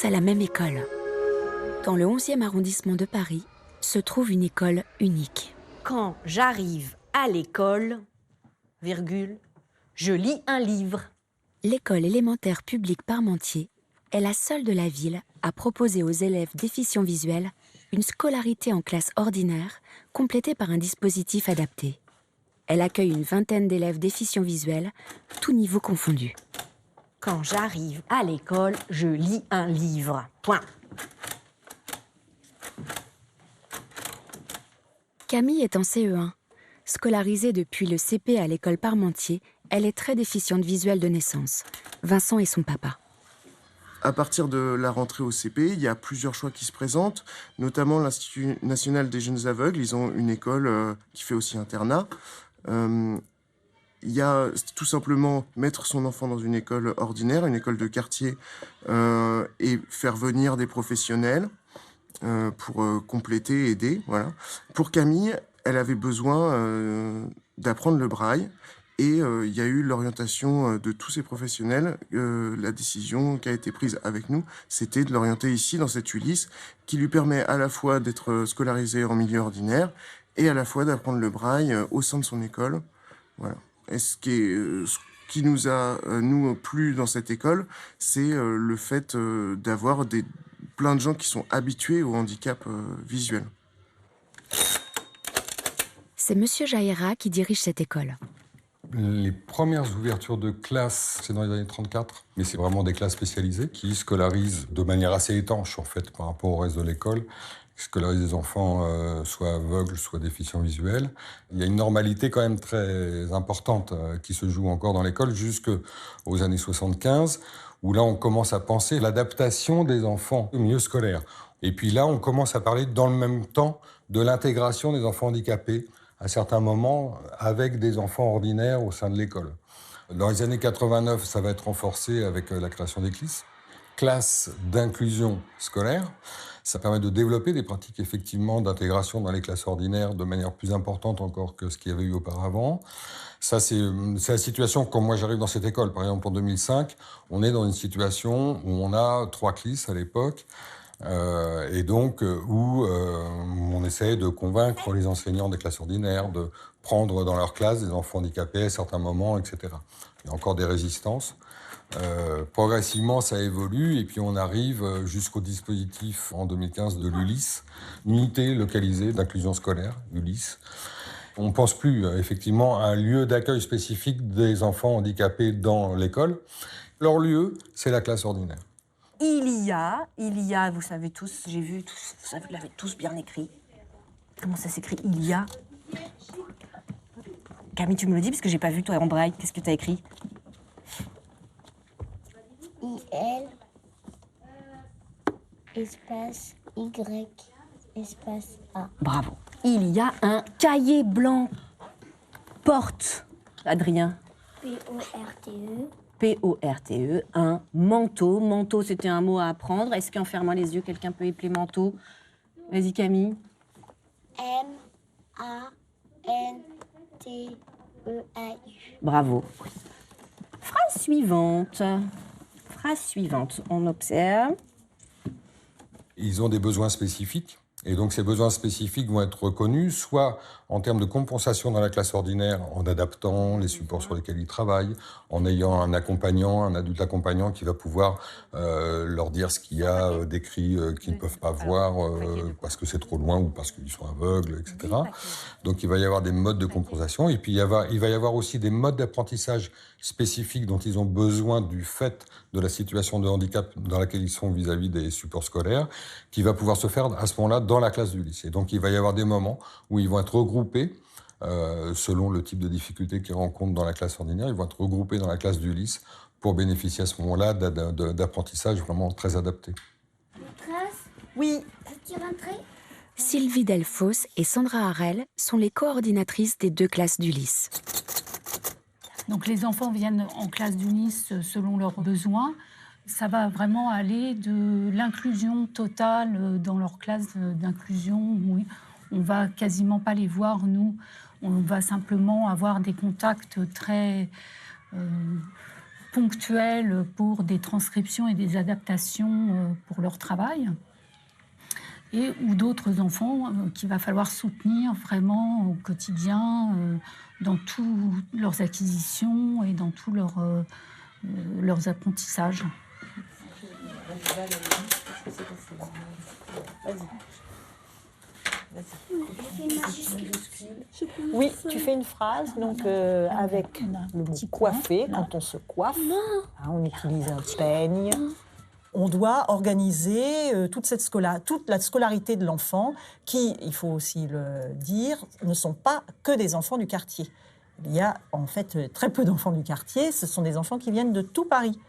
tous à la même école. Dans le 11e arrondissement de Paris se trouve une école unique. Quand j'arrive à l'école, je lis un livre. L'école élémentaire publique Parmentier est la seule de la ville à proposer aux élèves déficients visuels une scolarité en classe ordinaire complétée par un dispositif adapté. Elle accueille une vingtaine d'élèves déficients visuels, tous niveaux confondus. Quand j'arrive à l'école, je lis un livre. Point. Camille est en CE1. Scolarisée depuis le CP à l'école Parmentier, elle est très déficiente visuelle de naissance. Vincent est son papa. À partir de la rentrée au CP, il y a plusieurs choix qui se présentent, notamment l'Institut national des jeunes aveugles. Ils ont une école qui fait aussi internat. Il y a tout simplement mettre son enfant dans une école ordinaire, une école de quartier, et faire venir des professionnels pour compléter, aider. Voilà. Pour Camille, elle avait besoin d'apprendre le braille. Et il y a eu l'orientation de tous ces professionnels. La décision qui a été prise avec nous, c'était de l'orienter ici, dans cette Ulysse, qui lui permet à la fois d'être scolarisé en milieu ordinaire et à la fois d'apprendre le braille au sein de son école. Voilà. Et ce qui nous a, nous, plu dans cette école, c'est le fait d'avoir plein de gens qui sont habitués au handicap visuel. C'est Monsieur Jaïra qui dirige cette école. Les premières ouvertures de classes, c'est dans les années 34, mais c'est vraiment des classes spécialisées qui scolarisent de manière assez étanche, en fait, par rapport au reste de l'école. Ils scolarisent des enfants soit aveugles, soit déficients visuels. Il y a une normalité quand même très importante qui se joue encore dans l'école jusqu'aux années 75, où là, on commence à penser l'adaptation des enfants au milieu scolaire. Et puis là, on commence à parler dans le même temps de l'intégration des enfants handicapés à certains moments avec des enfants ordinaires au sein de l'école. Dans les années 89, ça va être renforcé avec la création des CLIS, classes d'inclusion scolaire. Ça permet de développer des pratiques effectivement d'intégration dans les classes ordinaires de manière plus importante encore que ce qu'il y avait eu auparavant. Ça, c'est la situation quand moi j'arrive dans cette école. Par exemple, en 2005, on est dans une situation où on a 3 CLIS à l'époque. Et donc où on essaie de convaincre les enseignants des classes ordinaires de prendre dans leur classe des enfants handicapés à certains moments, etc. Il y a encore des résistances. Progressivement, ça évolue et puis on arrive jusqu'au dispositif en 2015 de l'Ulysse, unité localisée d'inclusion scolaire, Ulysse. On ne pense plus effectivement à un lieu d'accueil spécifique des enfants handicapés dans l'école. Leur lieu, c'est la classe ordinaire. Il y a, vous savez tous, j'ai vu tous, vous l'avez tous bien écrit. Comment ça s'écrit, il y a? Camille, tu me le dis parce que j'ai pas vu toi en braille. Qu'est-ce que tu as écrit? I-L, espace Y, espace A. Bravo. Il y a un cahier blanc. Porte, Adrien. P-O-R-T-E. P-O-R-T-E, un manteau. Manteau, c'était un mot à apprendre. Est-ce qu'en fermant les yeux, quelqu'un peut épeler manteau? Vas-y, Camille. M-A-N-T-E-A-U. Bravo. Phrase suivante. On observe. Ils ont des besoins spécifiques. Et donc ces besoins spécifiques vont être reconnus, soit en termes de compensation dans la classe ordinaire, en adaptant les supports sur lesquels ils travaillent, en ayant un accompagnant, un adulte accompagnant qui va pouvoir leur dire ce qu'il y a d'écrit qu'ils ne peuvent pas voir parce que c'est trop loin ou parce qu'ils sont aveugles, etc. Donc il va y avoir des modes de compensation. Et puis il va y avoir aussi des modes d'apprentissage spécifiques dont ils ont besoin du fait de la situation de handicap dans laquelle ils sont vis-à-vis des supports scolaires, qui va pouvoir se faire à ce moment-là dans la classe du lycée. Donc il va y avoir des moments où ils vont être regroupés, selon le type de difficulté qu'ils rencontrent dans la classe ordinaire, ils vont être regroupés dans la classe du lycée pour bénéficier à ce moment-là d'apprentissage vraiment très adapté. Oui. Peux-tu rentrer? Sylvie Delfos et Sandra Harel sont les coordinatrices des 2 classes d'Ulysse. Donc les enfants viennent en classe d'Ulysse selon leurs besoins. Ça va vraiment aller de l'inclusion totale dans leur classe d'inclusion où on va quasiment pas les voir, nous. On va simplement avoir des contacts très ponctuelles pour des transcriptions et des adaptations pour leur travail, ou d'autres enfants qu'il va falloir soutenir vraiment au quotidien dans toutes leurs acquisitions et dans tous leurs apprentissages. Oui, tu fais une phrase donc avec le mot coiffer, quand on se coiffe, hein, on utilise un peigne. On doit organiser toute la scolarité de l'enfant, qui, il faut aussi le dire, ne sont pas que des enfants du quartier. Il y a en fait très peu d'enfants du quartier, ce sont des enfants qui viennent de tout Paris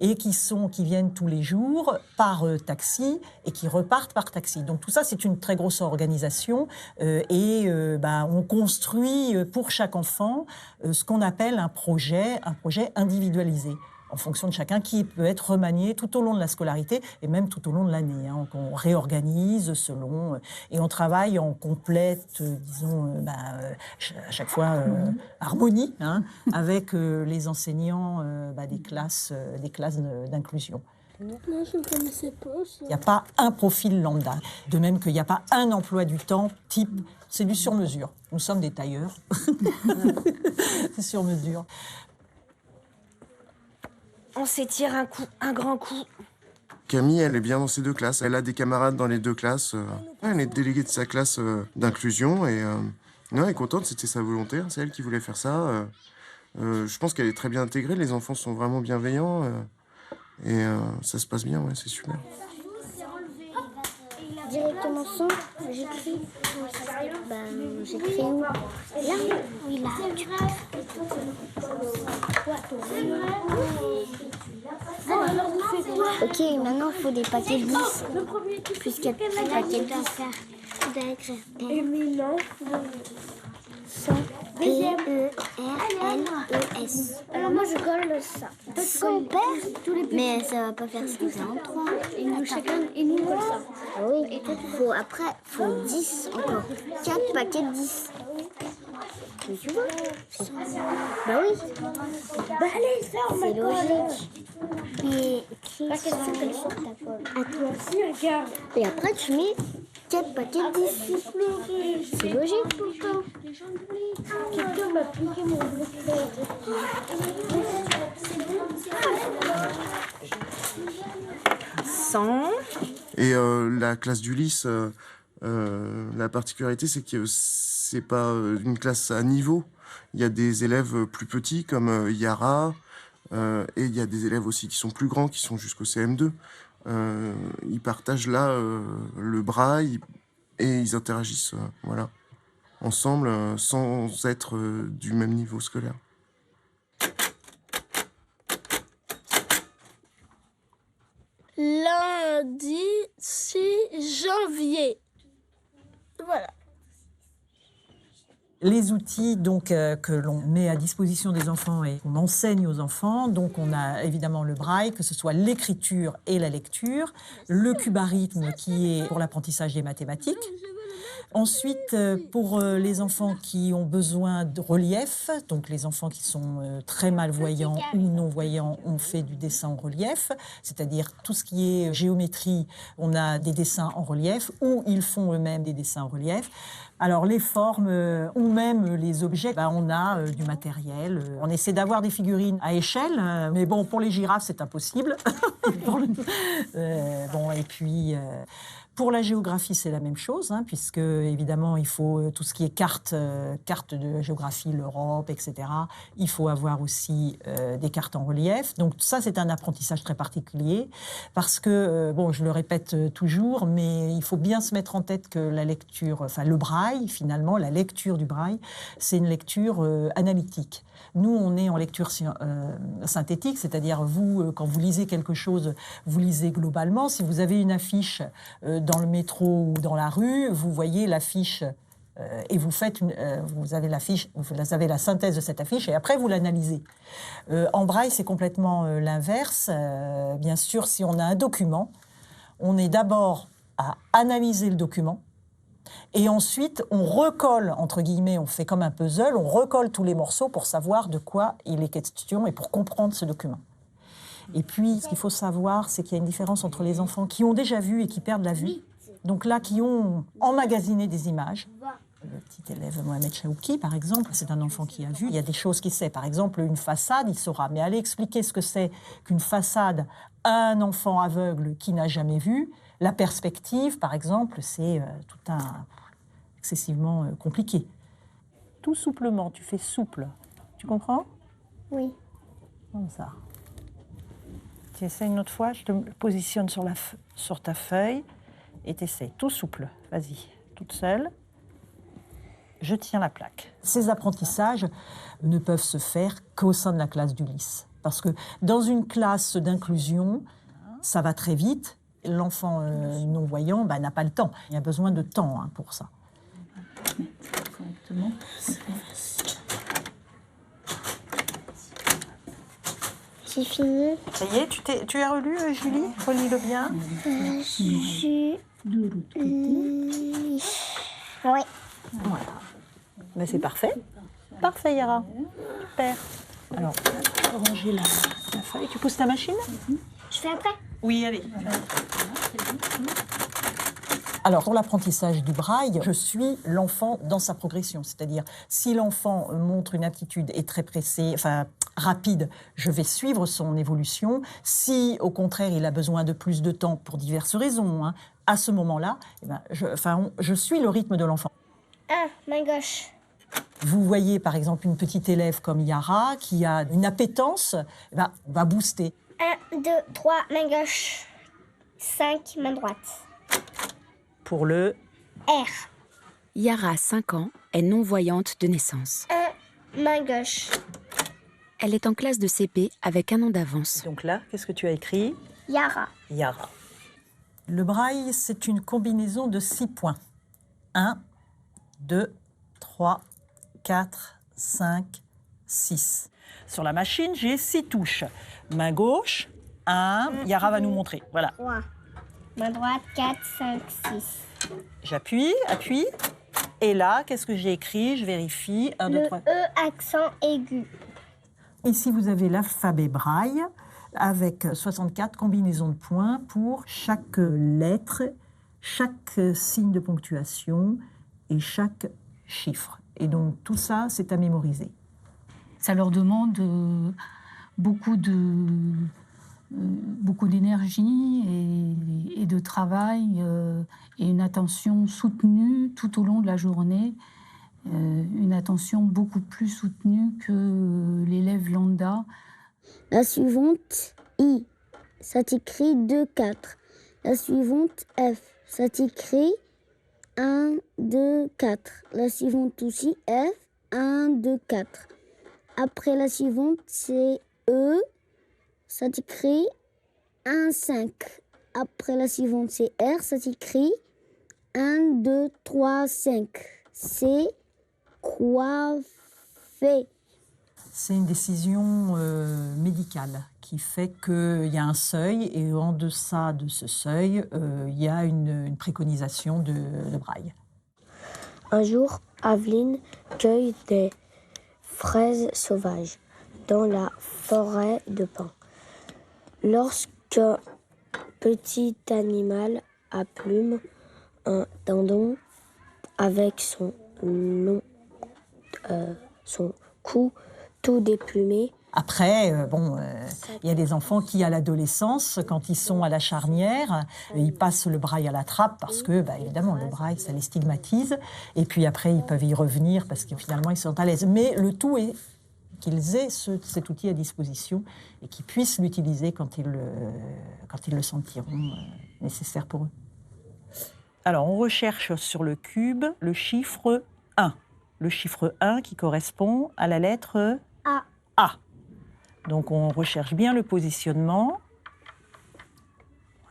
et qui viennent tous les jours par taxi et qui repartent par taxi. Donc tout ça, c'est une très grosse organisation on construit pour chaque enfant ce qu'on appelle un projet individualisé, en fonction de chacun, qui peut être remanié tout au long de la scolarité et même tout au long de l'année. Hein. On réorganise selon... et on travaille en complète, à chaque fois, harmonie, hein, avec les enseignants des classes d'inclusion. Non, je ne connaissais pas ça. Il n'y a pas un profil lambda. De même qu'il n'y a pas un emploi du temps type. C'est du sur-mesure. Nous sommes des tailleurs. C'est sur-mesure. On s'étire un grand coup. Camille, elle est bien dans ces deux classes. Elle a des camarades dans les deux classes. Elle est déléguée de sa classe d'inclusion et elle est contente, c'était sa volonté. C'est elle qui voulait faire ça. Je pense qu'elle est très bien intégrée. Les enfants sont vraiment bienveillants et ça se passe bien, ouais, c'est super. Directement son, j'écris. J'écris où? Là? Oui, là. Ok, maintenant il faut des paquets de 10. Plus 4 paquets de 10 à faire. P-E-R-L-E-S. Alors moi je colle ça. Son père, mais ça va pas faire 53. Et nous chacun, et nous colle ça. Ah oui, et toi, faut 10 encore. 4 paquets de 10. Mais tu vois? Bah oui. Bah allez, sors ma colle. C'est logique. Mais écris sur ta colle. À toi aussi, regarde. Et après tu mets 4 paquets de 10. C'est logique pourtant. Quelqu'un m'a piqué mon bouclier. Et la classe d'Ulysse, la particularité, c'est que c'est pas une classe à niveau. Il y a des élèves plus petits comme Yara, et il y a des élèves aussi qui sont plus grands, qui sont jusqu'au CM2. Ils partagent là le braille et ils interagissent ensemble sans être du même niveau scolaire. Lundi 6 janvier. Voilà. Les outils donc, que l'on met à disposition des enfants et qu'on enseigne aux enfants, donc on a évidemment le braille, que ce soit l'écriture et la lecture, le cubarythme qui est pour l'apprentissage des mathématiques. Ensuite, pour les enfants qui ont besoin de relief, donc les enfants qui sont très malvoyants ou non-voyants, on fait du dessin en relief, c'est-à-dire tout ce qui est géométrie, on a des dessins en relief, ou ils font eux-mêmes des dessins en relief. Alors les formes ou même les objets, on a du matériel. On essaie d'avoir des figurines à échelle, mais bon, pour les girafes, c'est impossible. Et puis... Pour la géographie, c'est la même chose, hein, puisque évidemment, il faut tout ce qui est carte de géographie, l'Europe, etc. Il faut avoir aussi des cartes en relief. Donc ça, c'est un apprentissage très particulier, parce que, je le répète toujours, mais il faut bien se mettre en tête que la lecture, le braille, finalement, la lecture du braille, c'est une lecture analytique. Nous, on est en lecture synthétique, c'est-à-dire vous, quand vous lisez quelque chose, vous lisez globalement. Si vous avez une affiche dans le métro ou dans la rue, vous voyez l'affiche et vous avez l'affiche, vous avez la synthèse de cette affiche et après vous l'analysez. En braille, c'est complètement l'inverse. Bien sûr, si on a un document, on est d'abord à analyser le document. Et ensuite, on recolle, entre guillemets, on fait comme un puzzle, on recolle tous les morceaux pour savoir de quoi il est question et pour comprendre ce document. Et puis, ce qu'il faut savoir, c'est qu'il y a une différence entre les enfants qui ont déjà vu et qui perdent la vue. Donc là, qui ont emmagasiné des images. Le petit élève Mohamed Chaouki, par exemple, c'est un enfant qui a vu. Il y a des choses qu'il sait. Par exemple, une façade, il saura. Mais aller expliquer ce que c'est qu'une façade à un enfant aveugle qui n'a jamais vu, la perspective, par exemple, c'est excessivement compliqué. Tout souplement, tu fais souple. Tu comprends? Oui. Comme ça. Tu essaies une autre fois, je te positionne sur ta feuille et tu essaies tout souple. Vas-y, toute seule. Je tiens la plaque. Ces apprentissages ne peuvent se faire qu'au sein de la classe d'Ulysse. Parce que dans une classe d'inclusion, ça va très vite. L'enfant non-voyant n'a pas le temps. Il y a besoin de temps pour ça. Correctement. J'ai fini. Ça y est, tu as relu, Julie? Relis-le bien. Oui. Voilà. Mais c'est parfait. Parfait, Yara. Super. Alors, tu peux ranger la feuille. Tu pousses ta machine? Je fais après. Oui, allez. Alors, pour l'apprentissage du braille, je suis l'enfant dans sa progression. C'est-à-dire, si l'enfant montre une aptitude et très pressée, rapide, je vais suivre son évolution. Si, au contraire, il a besoin de plus de temps pour diverses raisons, à ce moment-là, je suis le rythme de l'enfant. Main gauche. Vous voyez, par exemple, une petite élève comme Yara qui a une appétence, va booster. 1, 2, 3, main gauche. 5, main droite. Pour le R. Yara, 5 ans, est non-voyante de naissance. 1, main gauche. Elle est en classe de CP avec 1 an d'avance. Donc là, qu'est-ce que tu as écrit? Yara. Yara. Le braille, c'est une combinaison de 6 points. 1, 2, 3, 4, 5, 6. Sur la machine, j'ai 6 touches. Main gauche, 1, Yara va nous montrer. Voilà. 3. Main droite, 4, 5, 6. J'appuie, appuie. Et là, qu'est-ce que j'ai écrit? Je vérifie. 1, 2, 3. Le E accent aigu. Ici, vous avez l'alphabet braille avec 64 combinaisons de points pour chaque lettre, chaque signe de ponctuation et chaque chiffre. Et donc, tout ça, c'est à mémoriser. Ça leur demande beaucoup d'énergie et de travail et une attention soutenue tout au long de la journée. Une attention beaucoup plus soutenue que l'élève lambda. La suivante, I. Ça t'écrit 2, 4. La suivante, F. Ça t'écrit 1, 2, 4. La suivante aussi, F. 1, 2, 4. Après la suivante, c'est E. Ça t'écrit 1, 5. Après la suivante, c'est R. Ça t'écrit 1, 2, 3, 5. C'est coiffé. C'est une décision médicale qui fait qu'il y a un seuil et en deçà de ce seuil, il y a une préconisation de braille. Un jour, Aveline cueille des fraises sauvages dans la forêt de pins. Lorsqu'un petit animal à plumes, un dindon, avec son cou tout déplumé. Après, il y a des enfants qui, à l'adolescence, quand ils sont à la charnière, ils passent le braille à la trappe parce que, évidemment, le braille, ça les stigmatise. Et puis après, ils peuvent y revenir parce que finalement, ils sont à l'aise. Mais le tout est qu'ils aient cet outil à disposition et qu'ils puissent l'utiliser quand ils le sentiront nécessaire pour eux. Alors, on recherche sur le cube le chiffre 1. Le chiffre 1 qui correspond à la lettre A. A. Donc, on recherche bien le positionnement.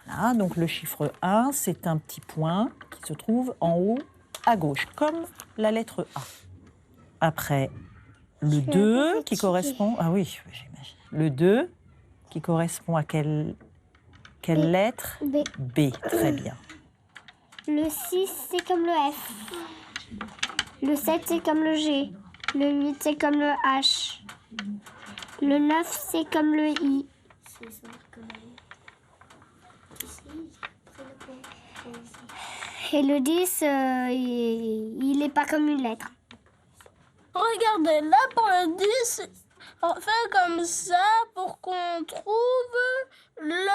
Voilà, donc le chiffre 1, c'est un petit point qui se trouve en haut à gauche, comme la lettre A. Après, le 2 qui correspond... Ah oui, j'imagine. Le 2 qui correspond à quelle lettre? B. B, très bien. Le 6, c'est comme le F. Le 7, c'est comme le G. Le 8, c'est comme le H. Le 9, c'est comme le I. Et le 10, il n'est pas comme une lettre. Regardez, là pour le 10, on fait comme ça pour qu'on trouve le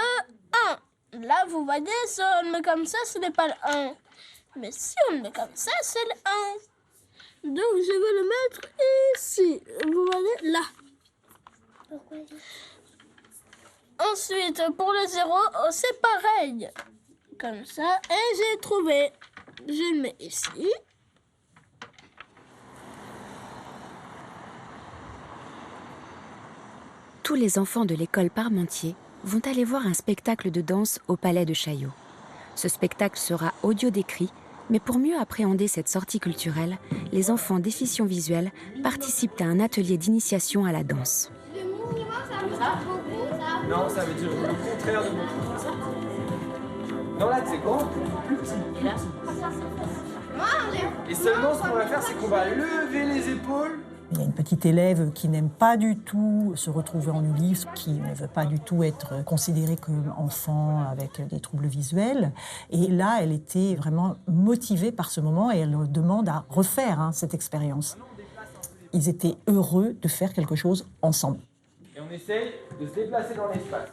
1. Là, vous voyez, si on le met comme ça, ce n'est pas le 1. Mais si on le met comme ça, c'est le 1. Donc, je vais le mettre ici. Vous voyez, là. Ensuite, pour le 0, c'est pareil. Comme ça, et j'ai trouvé. Je le mets ici. Tous les enfants de l'école Parmentier vont aller voir un spectacle de danse au Palais de Chaillot. Ce spectacle sera audio-décrit, mais pour mieux appréhender cette sortie culturelle, les enfants déficients visuels participent à un atelier d'initiation à la danse. Non, ça veut dire le contraire de beaucoup. Non, là, c'est grand, plus petit. Et seulement, ce qu'on va faire, c'est qu'on va lever les épaules. Il y a une petite élève qui n'aime pas du tout se retrouver en Ulysse, qui ne veut pas du tout être considérée comme enfant avec des troubles visuels. Et là, elle était vraiment motivée par ce moment et elle demande à refaire cette expérience. Ils étaient heureux de faire quelque chose ensemble. Et on essaye de se déplacer dans l'espace.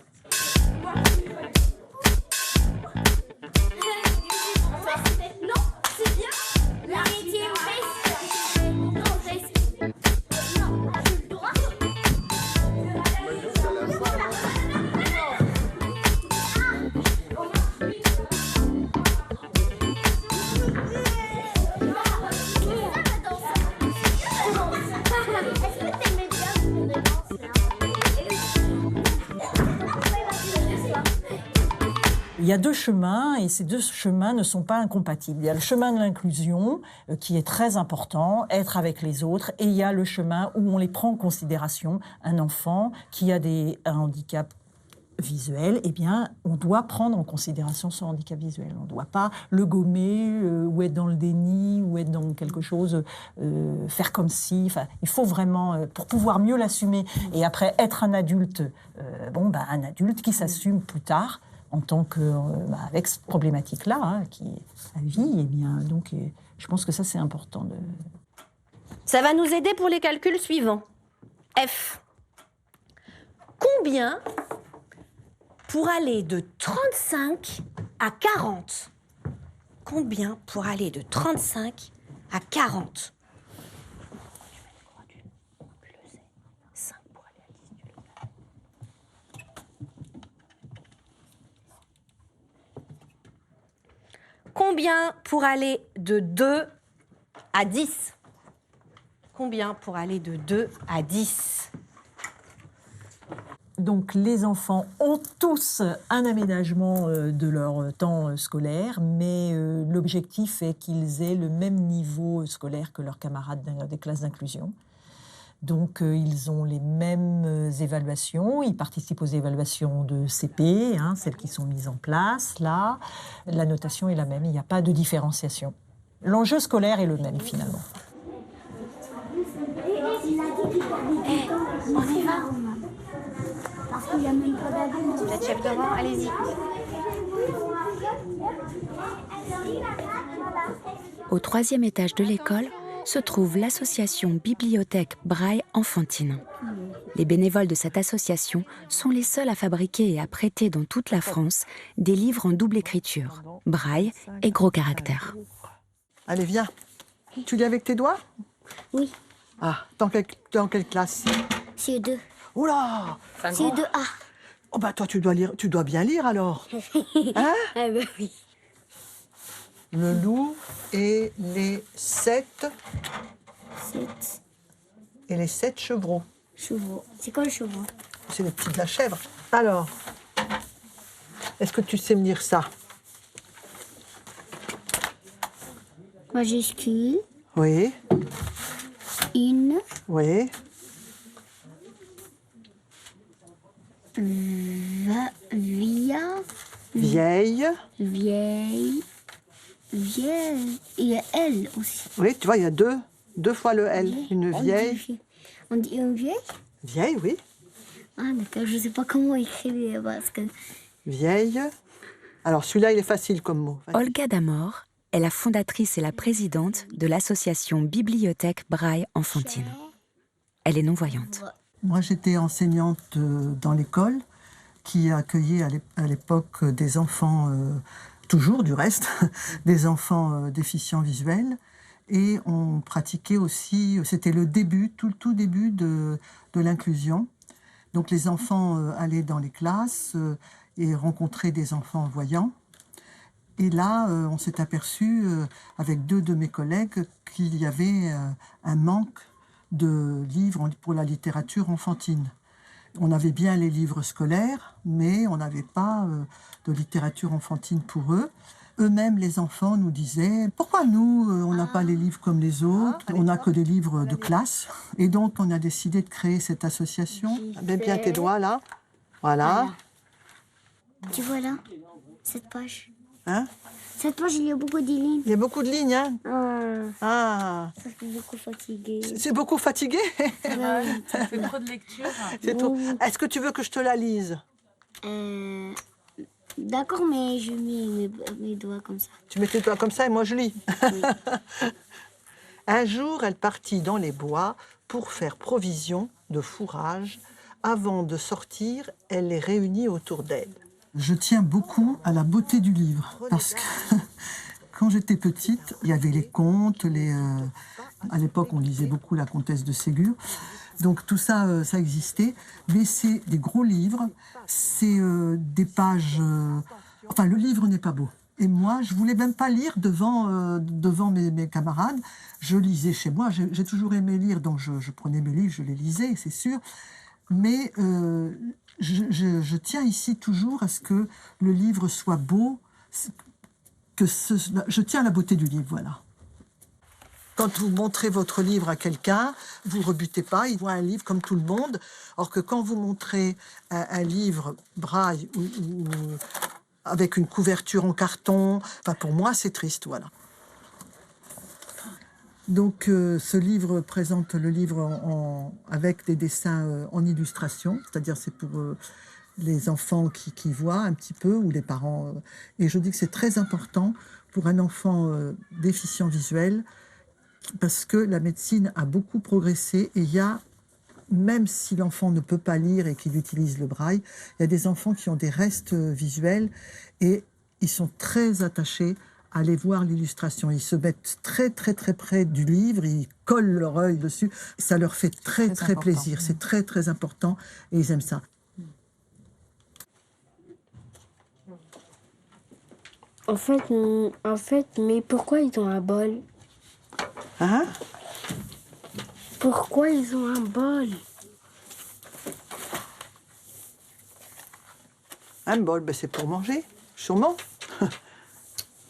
Il y a deux chemins et ces deux chemins ne sont pas incompatibles. Il y a le chemin de l'inclusion qui est très important, être avec les autres, et il y a le chemin où on les prend en considération. Un enfant qui a un handicap visuel, eh bien, on doit prendre en considération son handicap visuel. On ne doit pas le gommer ou être dans le déni ou être dans quelque chose, faire comme si. Enfin, il faut vraiment, pour pouvoir mieux l'assumer et après être un adulte, un adulte qui s'assume plus tard en tant que avec cette problématique-là qui est sa vie. Eh bien, donc, je pense que ça c'est important. Ça va nous aider pour les calculs suivants. F. Combien pour aller de 35 à 40? Combien pour aller de 35 à 40? Combien pour aller de 2 à 10? Combien pour aller de 2 à 10? Donc les enfants ont tous un aménagement de leur temps scolaire, mais l'objectif est qu'ils aient le même niveau scolaire que leurs camarades des classes d'inclusion. Donc ils ont les mêmes évaluations, ils participent aux évaluations de CP, celles qui sont mises en place là. La notation est la même, il n'y a pas de différenciation. L'enjeu scolaire est le même finalement. On y va. Vous êtes chef de rang, allez-y. Au 3e étage de l'école se trouve l'association Bibliothèque Braille Enfantine. Les bénévoles de cette association sont les seuls à fabriquer et à prêter dans toute la France des livres en double écriture, braille et gros caractères. Allez, viens. Tu lis avec tes doigts? Oui. Ah, dans quelle classe? CE2. Oula! CE2A. Oh bah toi, tu dois bien lire alors. Hein? Ah bah oui. Le loup et les 7... 7 Et les 7 chevreaux. chevaux. C'est quoi le chevreau? C'est les petits de la chèvre. Alors, est-ce que tu sais me dire ça? Majuscule. Oui. Une. Oui. Via. Vieille. Vieille. vieille et elle aussi. Oui, tu vois, il y a deux fois le L. Une vieille. On dit une vieille? Vieille, oui. Ah, d'accord, je ne sais pas comment écrire parce que... Vieille. Alors, celui-là, il est facile comme mot. Olga Damor est la fondatrice et la présidente de l'association Bibliothèque Braille Enfantine. Elle est non-voyante. Moi, j'étais enseignante dans l'école qui accueillait à l'époque des enfants, toujours du reste, des enfants déficients visuels. Et on pratiquait aussi, c'était le début, tout début de l'inclusion. Donc les enfants allaient dans les classes et rencontraient des enfants voyants. Et là, on s'est aperçu, avec 2 de mes collègues, qu'il y avait un manque de livres pour la littérature enfantine. On avait bien les livres scolaires, mais on n'avait pas de littérature enfantine pour eux. Eux-mêmes, les enfants, nous disaient « Pourquoi nous, on n'a pas les livres comme les autres? On n'a que des livres de classe. » Et donc, on a décidé de créer cette association. Mets bien tes doigts, là. Voilà. Tu vois là, cette page. Hein? Cette page, il y a beaucoup de lignes. Il y a beaucoup de lignes, hein? Ah. Ça fait beaucoup fatigué. C'est beaucoup fatigué? Ça fait trop de lecture. C'est trop. Est-ce que tu veux que je te la lise? D'accord, mais je mets mes doigts comme ça. Tu mets tes doigts comme ça et moi je lis. Oui. Un jour, elle partit dans les bois pour faire provision de fourrage. Avant de sortir, elle les réunit autour d'elle. Je tiens beaucoup à la beauté du livre parce que quand j'étais petite, il y avait les contes, à l'époque on lisait beaucoup La Comtesse de Ségur, donc tout ça, ça existait, mais c'est des gros livres, c'est des pages... Enfin, le livre n'est pas beau. Et moi, je voulais même pas lire devant mes camarades. Je lisais chez moi, j'ai toujours aimé lire, donc je prenais mes livres, je les lisais, c'est sûr. Mais je tiens ici toujours à ce que le livre soit beau, je tiens à la beauté du livre, voilà. Quand vous montrez votre livre à quelqu'un, vous ne rebutez pas, il voit un livre comme tout le monde. Or que quand vous montrez un livre braille ou avec une couverture en carton, enfin pour moi c'est triste, voilà. Donc ce livre présente le livre avec des dessins en illustration, c'est-à-dire c'est pour les enfants qui voient un petit peu, ou les parents. Et je dis que c'est très important pour un enfant déficient visuel, parce que la médecine a beaucoup progressé et il y a, même si l'enfant ne peut pas lire et qu'il utilise le braille, il y a des enfants qui ont des restes visuels et ils sont très attachés à aller voir l'illustration. Ils se mettent très très très près du livre, ils collent leur œil dessus. Ça leur fait très très plaisir, c'est très très important et ils aiment ça. En fait, mais pourquoi ils ont un bol? Hein? Pourquoi ils ont un bol? Un bol, ben c'est pour manger, sûrement.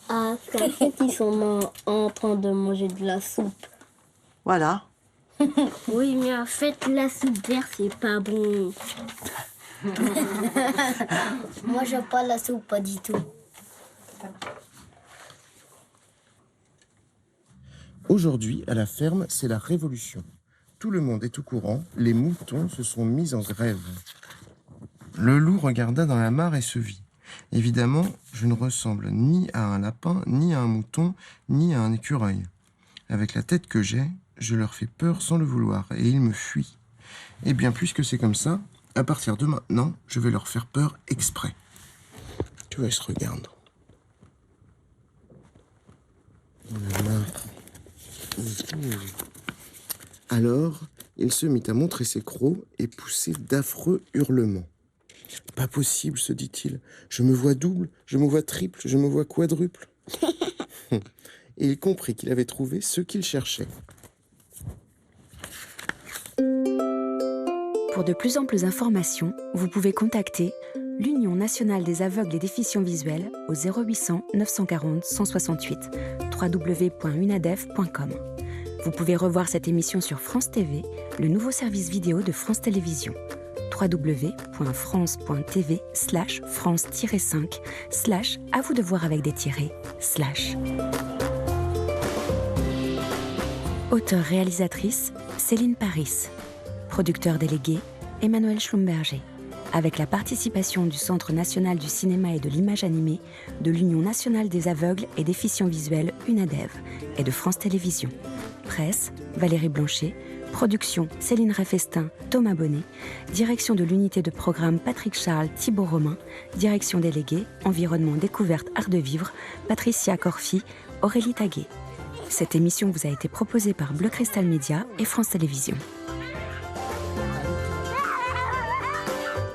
Ah, parce qu'en fait, ils sont en train de manger de la soupe. Voilà. Oui, mais en fait, la soupe verte, c'est pas bon. Moi, j'aime pas la soupe, pas du tout. Aujourd'hui, à la ferme, c'est la révolution. Tout le monde est au courant, les moutons se sont mis en grève. Le loup regarda dans la mare et se vit. Évidemment, je ne ressemble ni à un lapin, ni à un mouton, ni à un écureuil. Avec la tête que j'ai, je leur fais peur sans le vouloir, et ils me fuient. Eh bien, puisque c'est comme ça, à partir de maintenant, je vais leur faire peur exprès. Tu vois, ils se regardent. Alors, il se mit à montrer ses crocs et poussait d'affreux hurlements. « Pas possible, se dit-il. Je me vois double, je me vois triple, je me vois quadruple. » Et il comprit qu'il avait trouvé ce qu'il cherchait. Pour de plus amples informations, vous pouvez contacter l'Union nationale des aveugles et déficients visuels au 0800 940 168 www.unadef.com. Vous pouvez revoir cette émission sur France TV, le nouveau service vidéo de France Télévisions. www.france.tv/france-5/ à vous de voir avec des tirets /. Auteure-réalisatrice, Céline Paris. Producteur délégué, Emmanuel Schlumberger. Avec la participation du Centre national du cinéma et de l'image animée, de l'Union nationale des aveugles et déficients visuels, UNADEV, et de France Télévisions. Presse, Valérie Blanchet. Production, Céline Raffestin, Thomas Bonnet. Direction de l'unité de programme, Patrick Charles, Thibaut Romain. Direction déléguée, Environnement, Découverte, Art de Vivre, Patricia Corfi, Aurélie Taguet. Cette émission vous a été proposée par Bleu Cristal Média et France Télévisions.